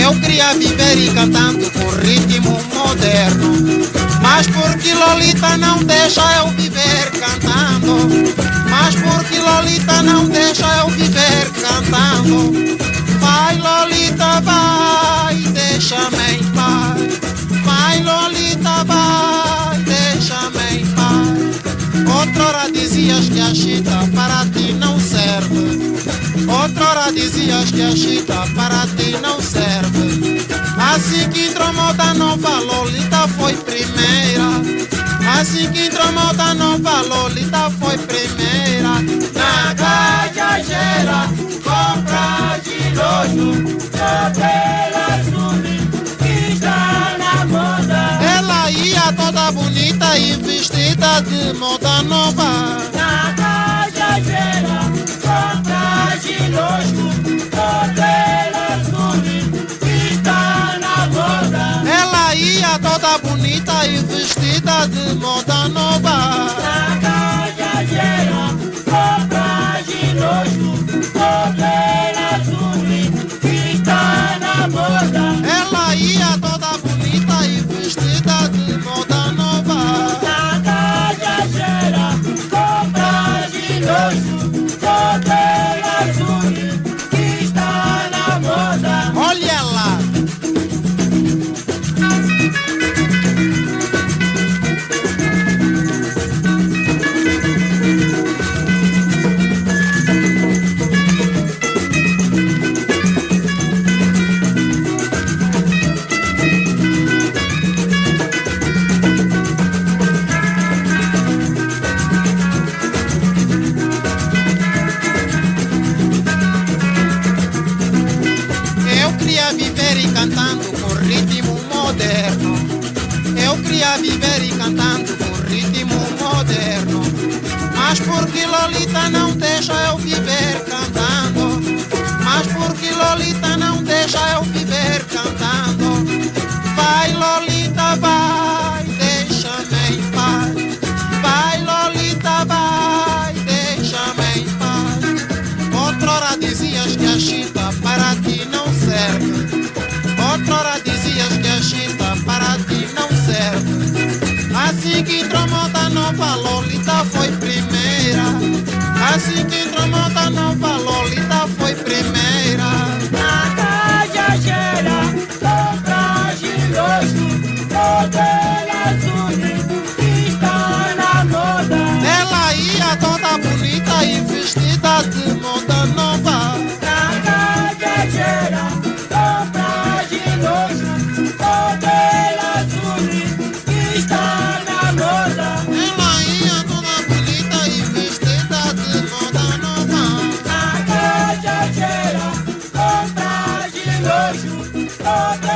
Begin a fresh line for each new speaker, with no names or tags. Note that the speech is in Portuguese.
Eu queria viver e cantando com ritmo moderno, mas porque Lolita não deixa eu viver cantando. Mas porque Lolita não deixa eu viver cantando. Vai Lolita, vai, deixa-me em paz. Vai Lolita, vai, deixa-me em paz. Outrora dizias que a chita para ti não serve. Outrora dizias que a chita para ti não serve. Assim que entrou moda nova, Lolita foi primeira. Assim que entrou moda nova, Lolita foi primeira. Na Cajajera, compra de lojo, cabelo azul que está na moda. Ela ia toda bonita e vestida de moda nova.
Na Cajajera, compra de lojo, cabelo azul que está na moda.
Ela ia toda bonita e vestida de moda nova.
Na Cajajera, compra de lojo, cabelo azul que está na moda.
Ela ia toda bonita e vestida de moda nova.
Na Cajajera, compra de lojo, cabelo azul que está na moda.
Olha lá. Eu queria viver e cantando com ritmo moderno. Eu queria viver e cantando com ritmo moderno. Mas porque Lolita não deixa eu viver cantando. Mas porque Lolita não deixa eu viver cantando. Vai Lolita, vai, deixa-me em paz. Vai Lolita, vai, deixa-me em paz. Outrora dizias que a chita para ti não serve. Outrora dizias que a chita para ti não serve. Assim que entrou moda nova, Lolita foi primeira. Assim que entrou moda nova, Lolita foi primeira.
Na Cajajera, compra de lojo, cabelo azul que está na moda.
Ela ia toda bonita e vestida de moda nova.
Na Cajajera, compra de lojo, cabelo azul que está na moda.
Ela ia toda bonita e vestida de moda nova.
Na Cajajera, compra de lojo, cabelo